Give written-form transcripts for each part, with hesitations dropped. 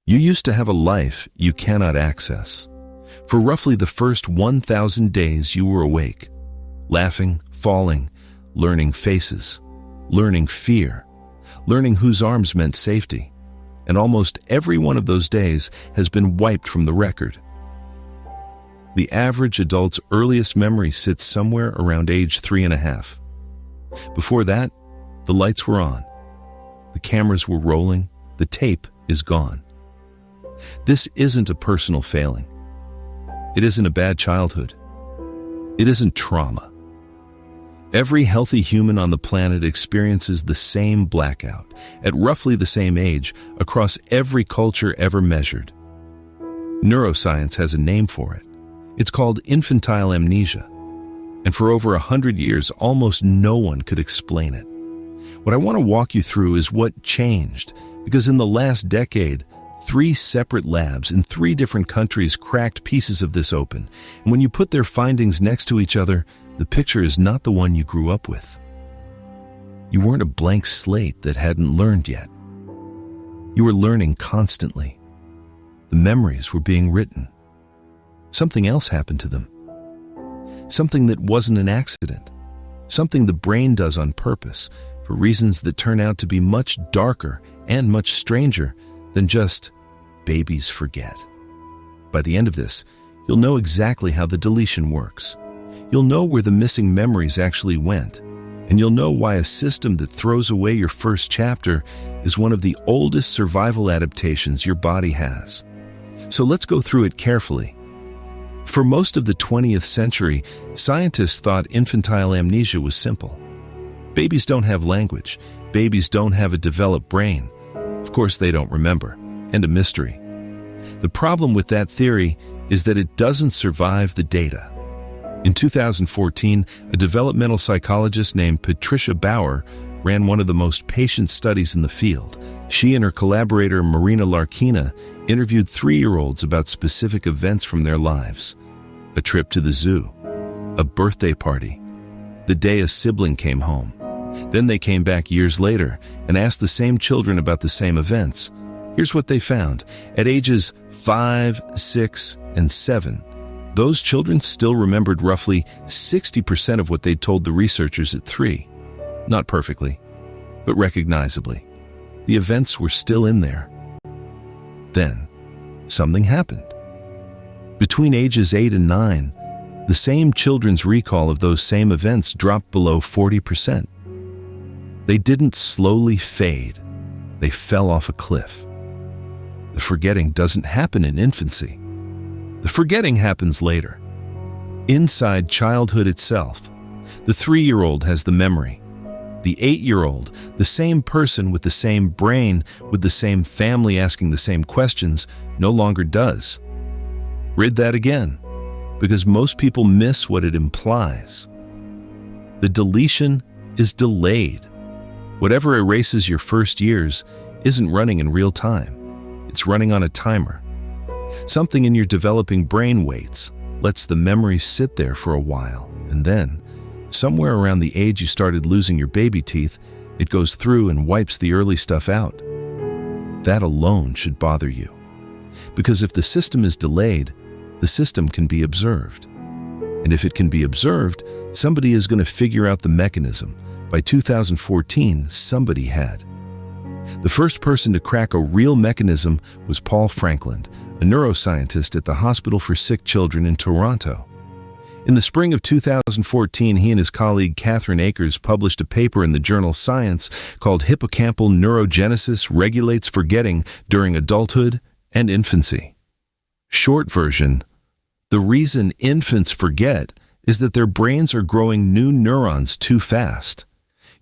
You used to have a life you cannot access. For roughly the first 1,000 days you were awake, laughing, falling, learning faces, learning fear, learning whose arms meant safety, and almost every one of those days has been wiped from the record. The average adult's earliest memory sits somewhere around age 3.5. Before that, the lights were on, the cameras were rolling, the tape is gone. This isn't a personal failing. It isn't a bad childhood. It isn't trauma. Every healthy human on the planet experiences the same blackout at roughly the same age across every culture ever measured. Neuroscience has a name for it. It's called infantile amnesia. And for over 100 years, almost no one could explain it. What I want to walk you through is what changed, because in the last decade, 3 separate labs in 3 different countries cracked pieces of this open. And when you put their findings next to each other, the picture is not the one you grew up with. You weren't a blank slate that hadn't learned yet. You were learning constantly. The memories were being written. Something else happened to them. Something that wasn't an accident. Something the brain does on purpose for reasons that turn out to be much darker and much stranger than just babies forget. By the end of this, you'll know exactly how the deletion works. You'll know where the missing memories actually went, and you'll know why a system that throws away your first chapter is one of the oldest survival adaptations your body has. So let's go through it carefully. For most of the 20th century, scientists thought infantile amnesia was simple. Babies don't have language. Babies don't have a developed brain. Of course, they don't remember, and a mystery. The problem with that theory is that it doesn't survive the data. In 2014, a developmental psychologist named Patricia Bauer ran one of the most patient studies in the field. She and her collaborator Bauer Larkina interviewed 3-year-olds about specific events from their lives. A trip to the zoo, a birthday party, the day a sibling came home. Then they came back years later and asked the same children about the same events. Here's what they found. At ages 5, 6, and 7, those children still remembered roughly 60% of what they'd told the researchers at 3. Not perfectly, but recognizably. The events were still in there. Then, something happened. Between ages 8 and 9, the same children's recall of those same events dropped below 40%. They didn't slowly fade. They fell off a cliff. The forgetting doesn't happen in infancy. The forgetting happens later. Inside childhood itself, the 3-year-old has the memory. The 8-year-old, the same person with the same brain, with the same family asking the same questions, no longer does. Read that again, because most people miss what it implies. The deletion is delayed. Whatever erases your first years isn't running in real time. It's running on a timer. Something in your developing brain waits, lets the memory sit there for a while, and then, somewhere around the age you started losing your baby teeth, it goes through and wipes the early stuff out. That alone should bother you. Because if the system is delayed, the system can be observed. And if it can be observed, somebody is going to figure out the mechanism. By 2014, somebody had. The first person to crack a real mechanism was Paul Frankland, a neuroscientist at the Hospital for Sick Children in Toronto. In the spring of 2014, he and his colleague Frankland Akers published a paper in the journal Science called Hippocampal Neurogenesis Regulates Forgetting During Adulthood and Infancy. Short version, the reason infants forget is that their brains are growing new neurons too fast.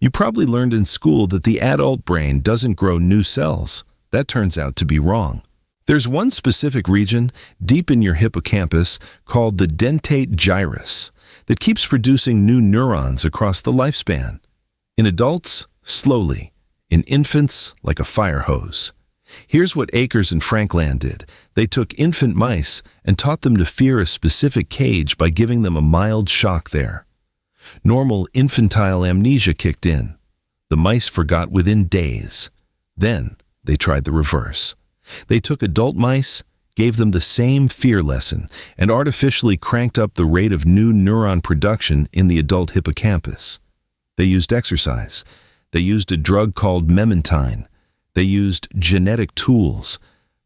You probably learned in school that the adult brain doesn't grow new cells. That turns out to be wrong. There's one specific region deep in your hippocampus called the dentate gyrus that keeps producing new neurons across the lifespan. In adults, slowly. In infants, like a fire hose. Here's what Akers and Frankland did. They took infant mice and taught them to fear a specific cage by giving them a mild shock there. Normal infantile amnesia kicked in. The mice forgot within days. Then they tried the reverse. They took adult mice, gave them the same fear lesson, and artificially cranked up the rate of new neuron production in the adult hippocampus. They used exercise. They used a drug called memantine. They used genetic tools.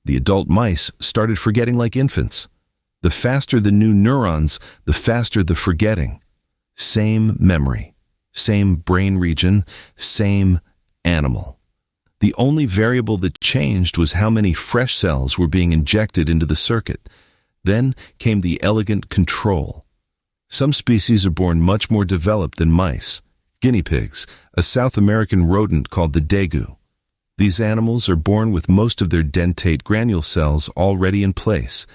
The adult mice started forgetting like infants. The faster the new neurons, the faster the forgetting. Same memory, same brain region, same animal. The only variable that changed was how many fresh cells were being injected into the circuit. Then came the elegant control. Some species are born much more developed than mice. Guinea pigs, a South American rodent called the dagu. These animals are born with most of their dentate granule cells already in place.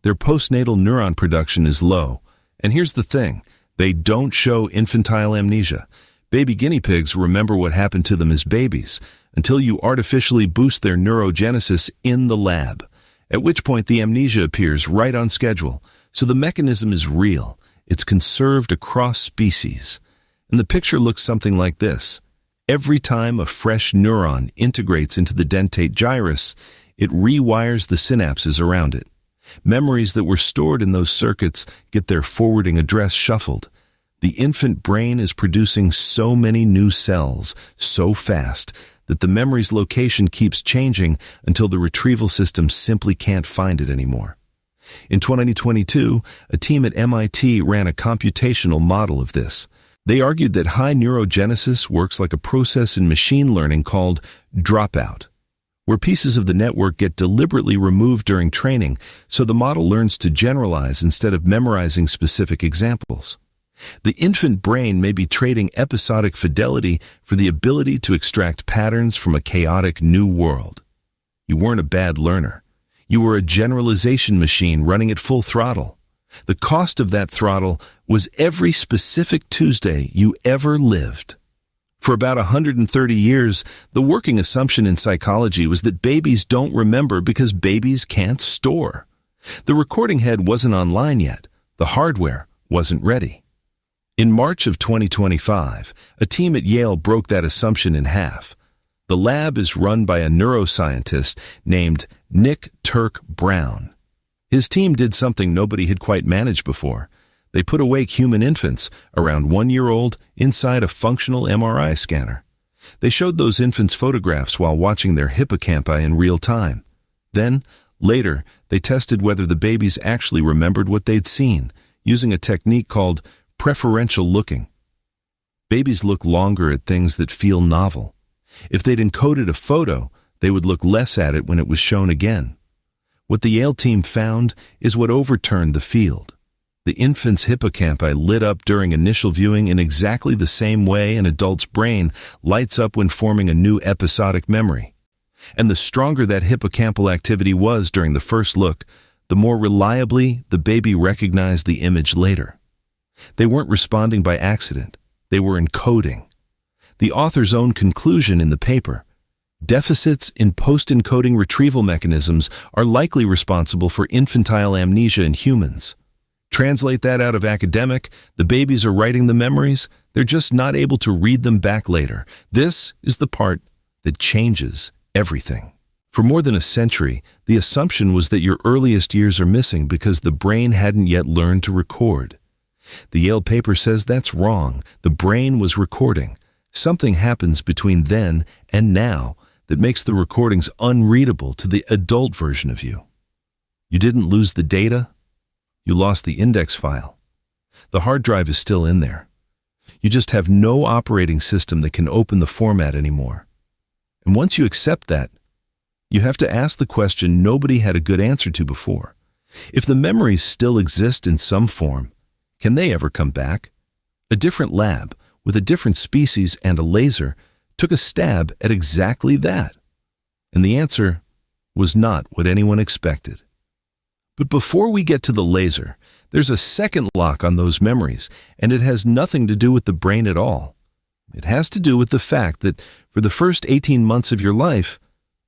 Their postnatal neuron production is low. And here's the thing, they don't show infantile amnesia. Baby guinea pigs remember what happened to them as babies until you artificially boost their neurogenesis in the lab, at which point the amnesia appears right on schedule. So the mechanism is real. It's conserved across species. And the picture looks something like this. Every time a fresh neuron integrates into the dentate gyrus, it rewires the synapses around it. Memories that were stored in those circuits get their forwarding address shuffled. The infant brain is producing so many new cells so fast that the memory's location keeps changing until the retrieval system simply can't find it anymore. In 2022, a team at MIT ran a computational model of this. They argued that high neurogenesis works like a process in machine learning called dropout, where pieces of the network get deliberately removed during training so the model learns to generalize instead of memorizing specific examples. The infant brain may be trading episodic fidelity for the ability to extract patterns from a chaotic new world. You weren't a bad learner. You were a generalization machine running at full throttle. The cost of that throttle was every specific Tuesday you ever lived. For about 130 years, the working assumption in psychology was that babies don't remember because babies can't store. The recording head wasn't online yet. The hardware wasn't ready. In March of 2025, a team at Yale broke that assumption in half. The lab is run by a neuroscientist named Nick Turk Brown. His team did something nobody had quite managed before. They put awake human infants, around 1 year old, inside a functional MRI scanner. They showed those infants photographs while watching their hippocampi in real time. Then, later, they tested whether the babies actually remembered what they'd seen, using a technique called preferential looking. Babies look longer at things that feel novel. If they'd encoded a photo, they would look less at it when it was shown again. What the Yale team found is what overturned the field. The infant's hippocampi lit up during initial viewing in exactly the same way an adult's brain lights up when forming a new episodic memory. And the stronger that hippocampal activity was during the first look, the more reliably the baby recognized the image later. They weren't responding by accident. They were encoding. The author's own conclusion in the paper: deficits in post-encoding retrieval mechanisms are likely responsible for infantile amnesia in humans. Translate that out of academic, the babies are writing the memories, they're just not able to read them back later. This is the part that changes everything. For more than a century, the assumption was that your earliest years are missing because the brain hadn't yet learned to record. The Yale paper says that's wrong. The brain was recording. Something happens between then and now that makes the recordings unreadable to the adult version of you. You didn't lose the data. You lost the index file. The hard drive is still in there. You just have no operating system that can open the format anymore. And once you accept that, you have to ask the question nobody had a good answer to before. If the memories still exist in some form, can they ever come back? A different lab, with a different species and a laser, took a stab at exactly that. And the answer was not what anyone expected. But before we get to the laser, there's a second lock on those memories, and it has nothing to do with the brain at all. It has to do with the fact that for the first 18 months of your life,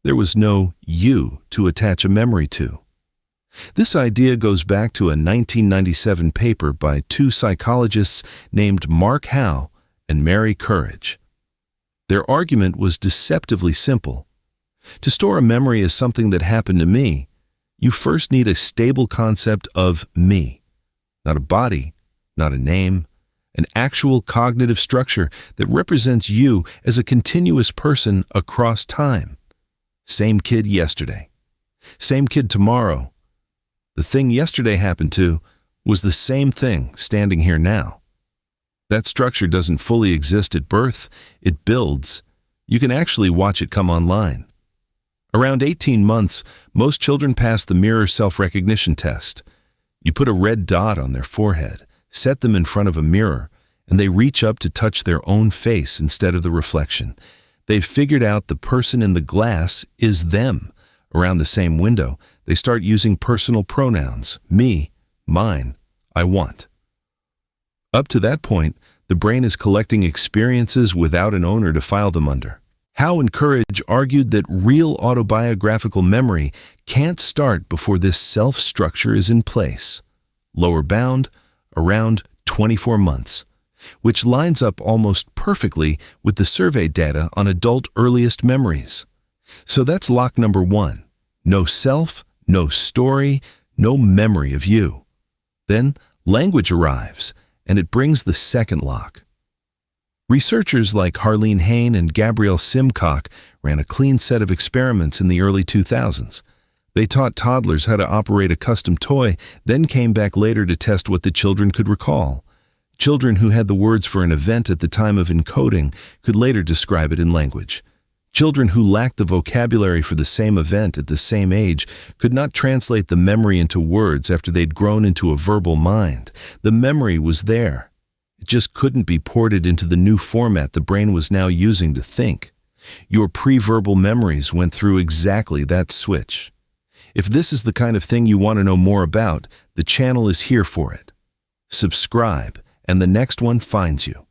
there was no you to attach a memory to. This idea goes back to a 1997 paper by two psychologists named Mark Howe and Mary Courage. Their argument was deceptively simple. To store a memory as something that happened to me, you first need a stable concept of me. Not a body, not a name, an actual cognitive structure that represents you as a continuous person across time. Same kid yesterday. Same kid tomorrow. The thing yesterday happened to was the same thing standing here now. That structure doesn't fully exist at birth. It builds. You can actually watch it come online. Around 18 months, most children pass the mirror self-recognition test. You put a red dot on their forehead, set them in front of a mirror, and they reach up to touch their own face instead of the reflection. They've figured out the person in the glass is them. Around the same window, they start using personal pronouns, me, mine, I want. Up to that point, the brain is collecting experiences without an owner to file them under. Howe and Courage argued that real autobiographical memory can't start before this self-structure is in place. Lower bound, around 24 months, which lines up almost perfectly with the survey data on adult earliest memories. So that's lock number 1. No self, no story, no memory of you. Then language arrives, and it brings the second lock. Researchers like Harleen Hain and Gabrielle Simcock ran a clean set of experiments in the early 2000s. They taught toddlers how to operate a custom toy, then came back later to test what the children could recall. Children who had the words for an event at the time of encoding could later describe it in language. Children who lacked the vocabulary for the same event at the same age could not translate the memory into words after they'd grown into a verbal mind. The memory was there. It just couldn't be ported into the new format the brain was now using to think. Your pre-verbal memories went through exactly that switch. If this is the kind of thing you want to know more about, the channel is here for it. Subscribe, and the next one finds you.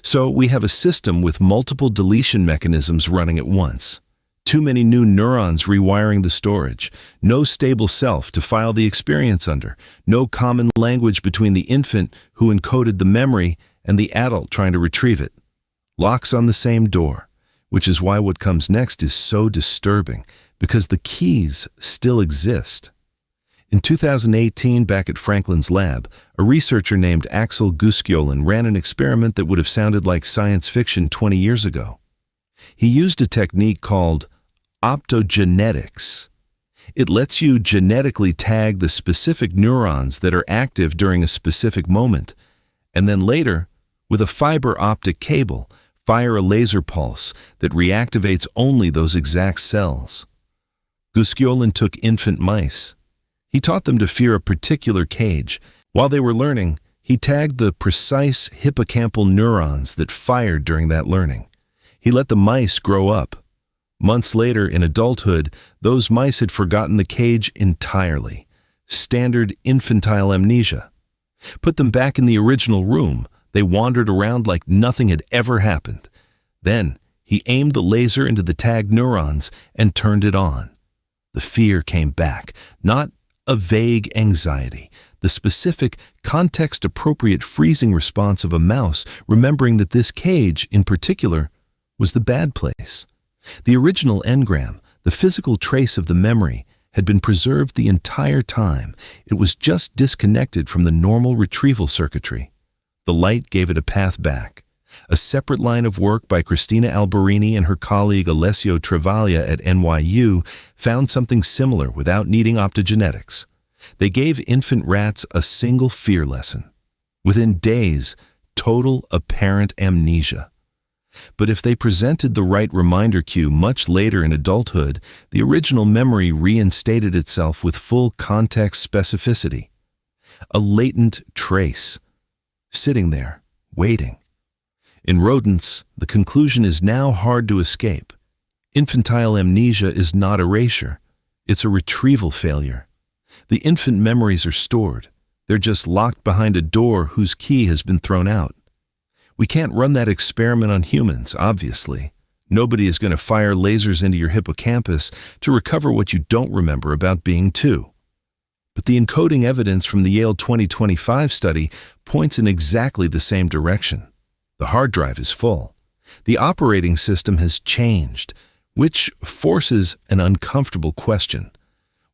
So we have a system with multiple deletion mechanisms running at once. Too many new neurons rewiring the storage. No stable self to file the experience under. No common language between the infant who encoded the memory and the adult trying to retrieve it. Locks on the same door, which is why what comes next is so disturbing, because the keys still exist. In 2018, back at Frankland's lab, a researcher named Guskjolen ran an experiment that would have sounded like science fiction 20 years ago. He used a technique called optogenetics. It lets you genetically tag the specific neurons that are active during a specific moment, and then later, with a fiber optic cable, fire a laser pulse that reactivates only those exact cells. Guskjolen took infant mice. He taught them to fear a particular cage. While they were learning, he tagged the precise hippocampal neurons that fired during that learning. He let the mice grow up. Months later, in adulthood, those mice had forgotten the cage entirely. Standard infantile amnesia. Put them back in the original room. They wandered around like nothing had ever happened. Then, he aimed the laser into the tagged neurons and turned it on. The fear came back, not a vague anxiety, the specific, context-appropriate freezing response of a mouse, remembering that this cage, in particular, was the bad place. The original engram, the physical trace of the memory, had been preserved the entire time. It was just disconnected from the normal retrieval circuitry. The light gave it a path back. A separate line of work by Cristina Alberini and her colleague Alessio Travaglia at NYU found something similar without needing optogenetics. They gave infant rats a single fear lesson. Within days, total apparent amnesia. But if they presented the right reminder cue much later in adulthood, the original memory reinstated itself with full context specificity. A latent trace, sitting there, waiting. In rodents, the conclusion is now hard to escape. Infantile amnesia is not erasure. It's a retrieval failure. The infant memories are stored. They're just locked behind a door whose key has been thrown out. We can't run that experiment on humans, obviously. Nobody is going to fire lasers into your hippocampus to recover what you don't remember about being two. But the encoding evidence from the Yale 2025 study points in exactly the same direction. The hard drive is full. The operating system has changed. which forces an uncomfortable question.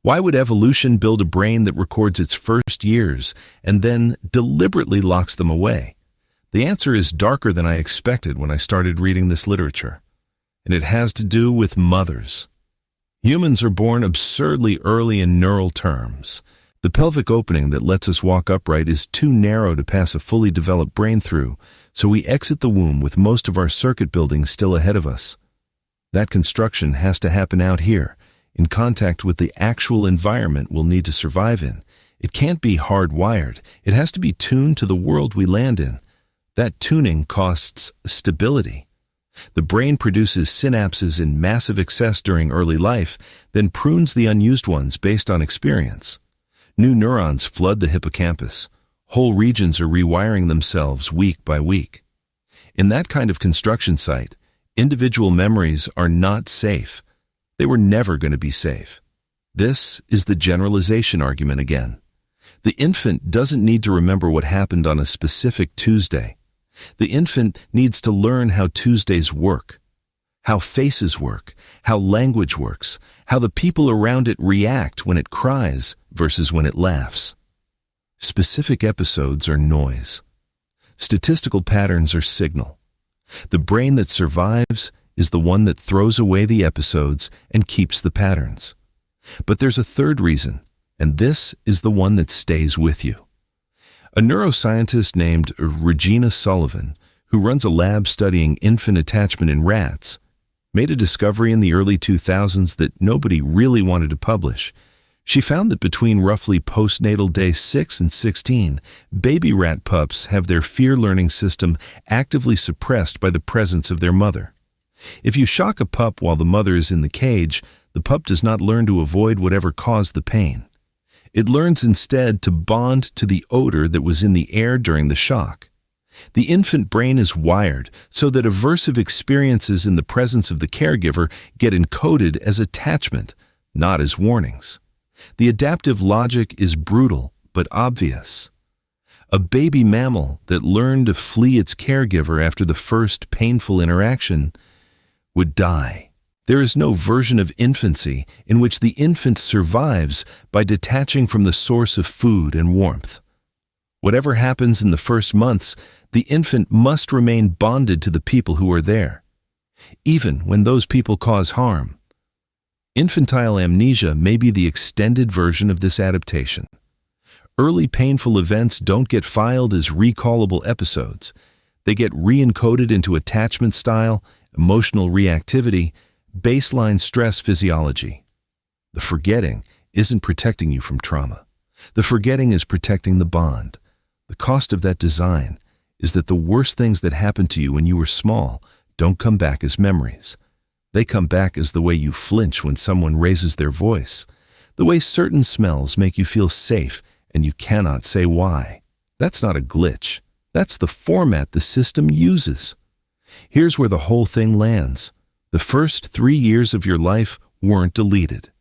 Why would evolution build a brain that records its first years and then deliberately locks them away? The answer is darker than I expected when I started reading this literature, and it has to do with mothers. Humans are born absurdly early in neural terms. The pelvic opening that lets us walk upright is too narrow to pass a fully developed brain through, so we exit the womb with most of our circuit building still ahead of us. That construction has to happen out here, in contact with the actual environment we'll need to survive in. It can't be hardwired. It has to be tuned to the world we land in. That tuning costs stability. The brain produces synapses in massive excess during early life, then prunes the unused ones based on experience. New neurons flood the hippocampus. Whole regions are rewiring themselves week by week. In that kind of construction site, individual memories are not safe. They were never going to be safe. This is the generalization argument again. The infant doesn't need to remember what happened on a specific Tuesday. The infant needs to learn how Tuesdays work, how faces work, how language works, how the people around it react when it cries versus when it laughs. Specific episodes are noise. Statistical patterns are signal. The brain that survives is the one that throws away the episodes and keeps the patterns. But there's a third reason, and this is the one that stays with you. A neuroscientist named Regina Sullivan, who runs a lab studying infant attachment in rats, made a discovery in the early 2000s that nobody really wanted to publish. She found that between roughly postnatal day 6 and 16, baby rat pups have their fear learning system actively suppressed by the presence of their mother. If you shock a pup while the mother is in the cage, the pup does not learn to avoid whatever caused the pain. It learns instead to bond to the odor that was in the air during the shock. The infant brain is wired so that aversive experiences in the presence of the caregiver get encoded as attachment, not as warnings. The adaptive logic is brutal but obvious. A baby mammal that learned to flee its caregiver after the first painful interaction would die. There is no version of infancy in which the infant survives by detaching from the source of food and warmth. Whatever happens in the first months, the infant must remain bonded to the people who are there, even when those people cause harm. Infantile amnesia may be the extended version of this adaptation. Early painful events don't get filed as recallable episodes. They get re-encoded into attachment style, emotional reactivity, baseline stress physiology. The forgetting isn't protecting you from trauma. The forgetting is protecting the bond. The cost of that design is that the worst things that happened to you when you were small don't come back as memories. They come back as the way you flinch when someone raises their voice, the way certain smells make you feel safe and you cannot say why. That's not a glitch. That's the format the system uses. Here's where the whole thing lands. The first 3 years of your life weren't deleted.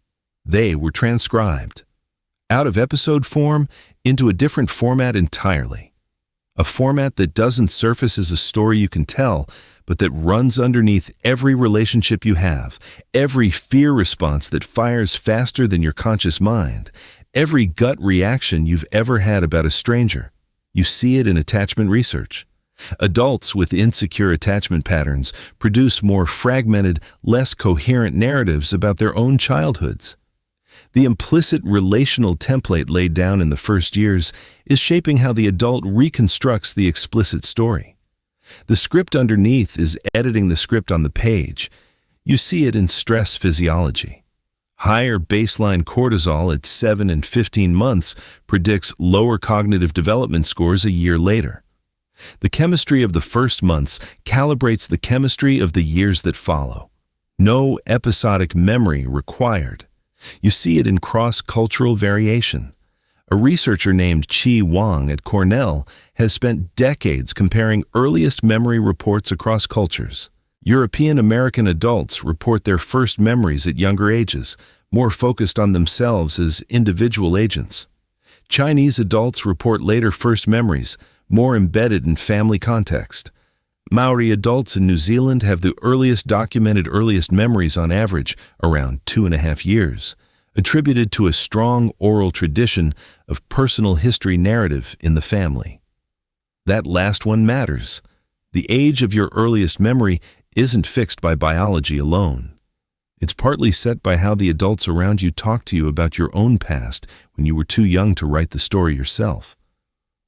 They were transcribed. Out of episode form into a different format entirely. A format that doesn't surface as a story you can tell, but that runs underneath every relationship you have, every fear response that fires faster than your conscious mind, every gut reaction you've ever had about a stranger. You see it in attachment research. Adults with insecure attachment patterns produce more fragmented, less coherent narratives about their own childhoods. The implicit relational template laid down in the first years is shaping how the adult reconstructs the explicit story. The script underneath is editing the script on the page. You see it in stress physiology. Higher baseline cortisol at 7 and 15 months predicts lower cognitive development scores a year later. The chemistry of the first months calibrates the chemistry of the years that follow. No episodic memory required. You see it in cross-cultural variation. A researcher named Chi Wang at Cornell has spent decades comparing earliest memory reports across cultures. European American adults report their first memories at younger ages, more focused on themselves as individual agents. Chinese adults report later first memories, more embedded in family context. Maori adults in New Zealand have the earliest memories on average, around 2.5 years, attributed to a strong oral tradition of personal history narrative in the family. That last one matters. The age of your earliest memory isn't fixed by biology alone. It's partly set by how the adults around you talk to you about your own past when you were too young to write the story yourself.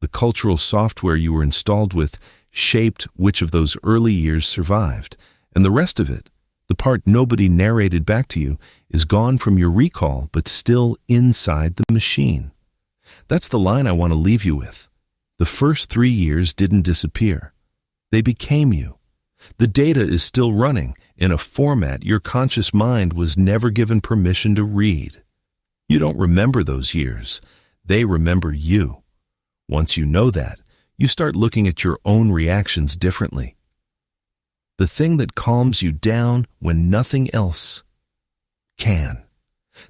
The cultural software you were installed with shaped which of those early years survived, and the rest of it, the part nobody narrated back to you, is gone from your recall but still inside the machine. That's the line I want to leave you with. The first 3 years didn't disappear. They became you. The data is still running in a format your conscious mind was never given permission to read. You don't remember those years. They remember you. Once you know that, you start looking at your own reactions differently. The thing that calms you down when nothing else can.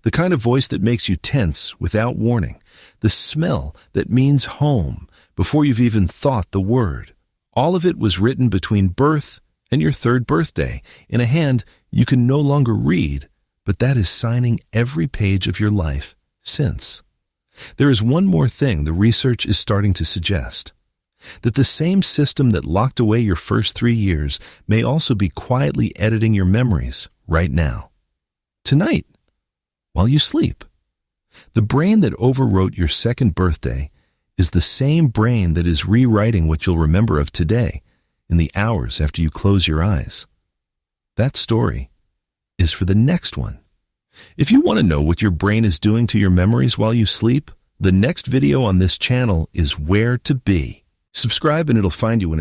The kind of voice that makes you tense without warning. The smell that means home before you've even thought the word. All of it was written between birth and your 3rd birthday in a hand you can no longer read, but that is signing every page of your life since. There is one more thing the research is starting to suggest. That the same system that locked away your first 3 years may also be quietly editing your memories right now. Tonight, while you sleep. The brain that overwrote your 2nd birthday is the same brain that is rewriting what you'll remember of today in the hours after you close your eyes. That story is for the next one. If you want to know what your brain is doing to your memories while you sleep, the next video on this channel is where to be. Subscribe and it'll find you when